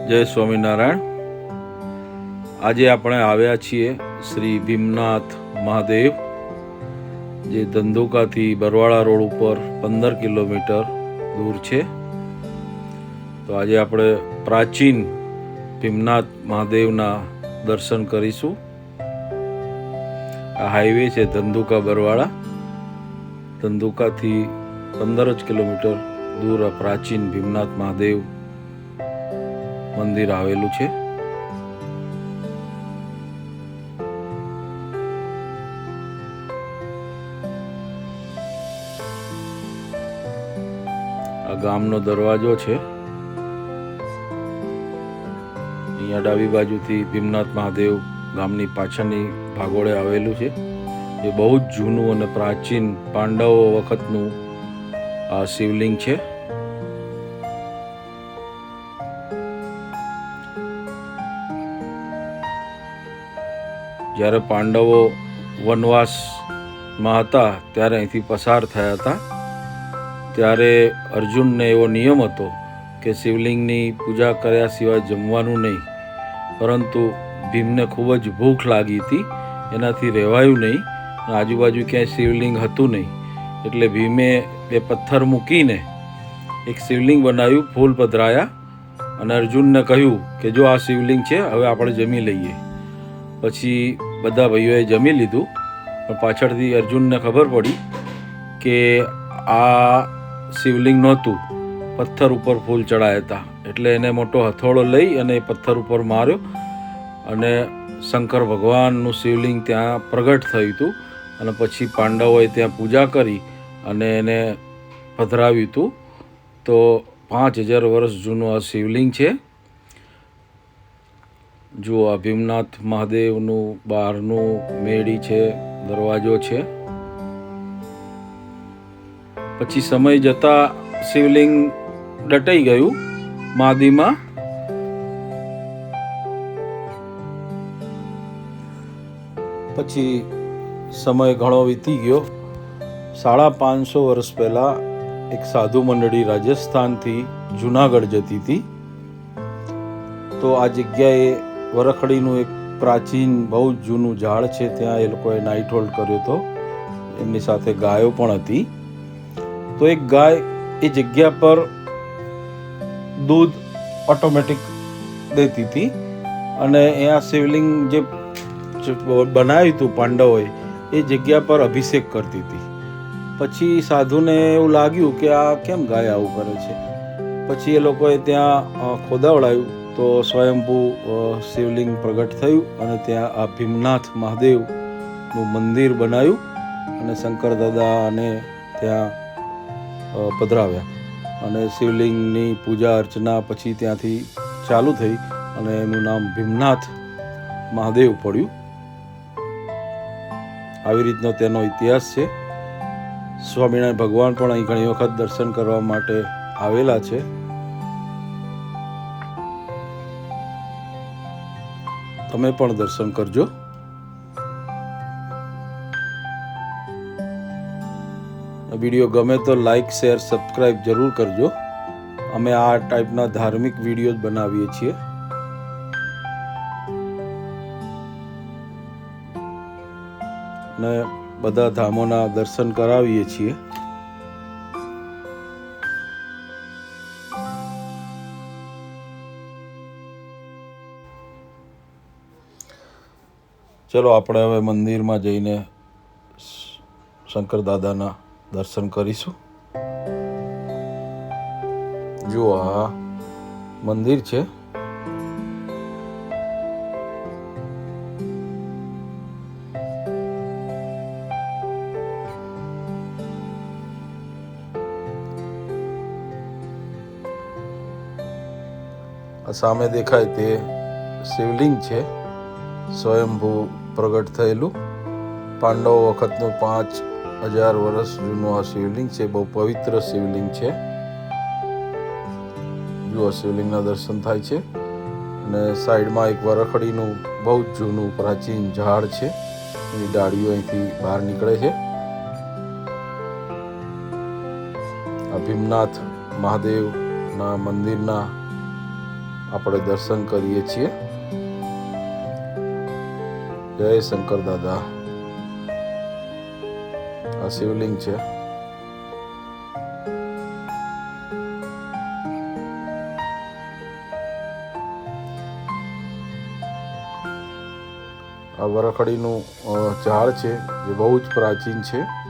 જય સ્વામિનારાયણ। આજે આપણે આવ્યા છીએ શ્રી ભીમનાથ મહાદેવ, જે ધંધુકાથી બરવાળા રોડ ઉપર 15 કિલોમીટર દૂર છે। તો આજે આપણે પ્રાચીન ભીમનાથ મહાદેવના દર્શન કરીશું। આ હાઈવે છે ધંધુકા બરવાળા, ધંધુકાથી 15 જ કિલોમીટર દૂર આ પ્રાચીન ભીમનાથ મહાદેવ મંદિર આવેલું છે। આ ગામનો દરવાજો છે। અહીંયા ડાબી બાજુથી ભીમનાથ મહાદેવ ગામની પાછળની ભાગોળે આવેલું છે। એ બહુ જ જૂનું અને પ્રાચીન પાંડવો વખતનું આ શિવલિંગ છે। જ્યારે પાંડવો વનવાસમાં હતા ત્યારે અહીંથી પસાર થયા હતા, ત્યારે અર્જુનને એવો નિયમ હતો કે શિવલિંગની પૂજા કર્યા સિવાય જમવાનું નહીં, પરંતુ ભીમને ખૂબ જ ભૂખ લાગી હતી, એનાથી રહેવાયું નહીં। આજુબાજુ ક્યાંય શિવલિંગ હતું નહીં, એટલે ભીમે બે પથ્થર મૂકીને એક શિવલિંગ બનાવ્યું, ફૂલ પધરાયા અને અર્જુનને કહ્યું કે જો આ શિવલિંગ છે, હવે આપણે જમી લઈએ। પછી બધા ભાઈઓએ જમી લીધું, પણ પાછળથી અર્જુનને ખબર પડી કે આ શિવલિંગ નહોતું, પથ્થર ઉપર ફૂલ ચડાયા હતા। એટલે એને મોટો હથોડો લઈ અને એ પથ્થર ઉપર માર્યો અને શંકર ભગવાનનું શિવલિંગ ત્યાં પ્રગટ થયું હતું। અને પછી પાંડવોએ ત્યાં પૂજા કરી અને એને પધરાવ્યું હતું। તો 5000 વર્ષ જૂનું આ શિવલિંગ છે। જુઓ, આ ભીમનાથ મહાદેવનું બહારનું મેળી છે, દરવાજો છે। પછી સમય જતા શિવલિંગ દટાઈ ગયું માદીમાં। પછી સમય ઘણો વીતી ગયો। 550 વર્ષ પહેલા એક સાધુ મંડળી રાજસ્થાનથી જુનાગઢ જતી હતી। તો આ જગ્યાએ વરખડીનું એક પ્રાચીન બહુ જ જૂનું ઝાડ છે, ત્યાં એ લોકોએ નાઇટ હોલ્ડ કર્યો હતો। એમની સાથે ગાયો પણ હતી। તો એક ગાય એ જગ્યા પર દૂધ ઓટોમેટિક દેતી હતી અને અહીંયા શિવલિંગ જે બનાવ્યું હતું પાંડવોએ, એ જગ્યા પર અભિષેક કરતી હતી। પછી સાધુને એવું લાગ્યું કે આ કેમ ગાય આવું કરે છે। પછી એ લોકોએ ત્યાં ખોદાવડાયું તો સ્વયંભૂ શિવલિંગ પ્રગટ થયું અને ત્યાં આ ભીમનાથ મહાદેવનું મંદિર બનાવ્યું અને શંકર દાદાને ત્યાં પધરાવ્યા અને શિવલિંગની પૂજા અર્ચના પછી ત્યાંથી ચાલુ થઈ અને એનું નામ ભીમનાથ મહાદેવ પડ્યું। આવી રીતનો તેનો ઇતિહાસ છે। સ્વામિનારાયણ ભગવાન પણ અહીં ઘણી વખત દર્શન કરવા માટે આવેલા છે। તમે પણ દર્શન કરજો। વિડીયો ગમે તો લાઈક, શેર, સબસ્ક્રાઈબ જરૂર કરજો। અમે આ ટાઈપના ધાર્મિક વિડીયો બનાવીએ છીએ। અને બધા ધામોના દર્શન કરાવીએ છીએ। ચલો આપણે હવે મંદિરમાં જઈને શંકર દાદાના દર્શન કરીશું। જુઓ, આ મંદિર છે। આ સામે દેખાય તે શિવલિંગ છે, સ્વયંભૂ પ્રગટ થયેલું, પાંડવો વખતનું 5000 વર્ષ જૂનું આ શિવલિંગ છે। બહુ પવિત્ર શિવલિંગ છે। જુઓ, શિવલિંગના દર્શન થાય છે અને સાઈડમાં એક વરખડીનું બહુ જ જૂનું પ્રાચીન ઝાડ છે, એની ડાળીઓ અહીંથી બહાર નીકળે છે। આ ભીમનાથ મહાદેવના મંદિરના આપણે દર્શન કરીએ છીએ. જય શંકર દાદા. આ શિવલિંગ છે. આ વરખડીનું ઝાડ છે જે બહુ જ પ્રાચીન છે.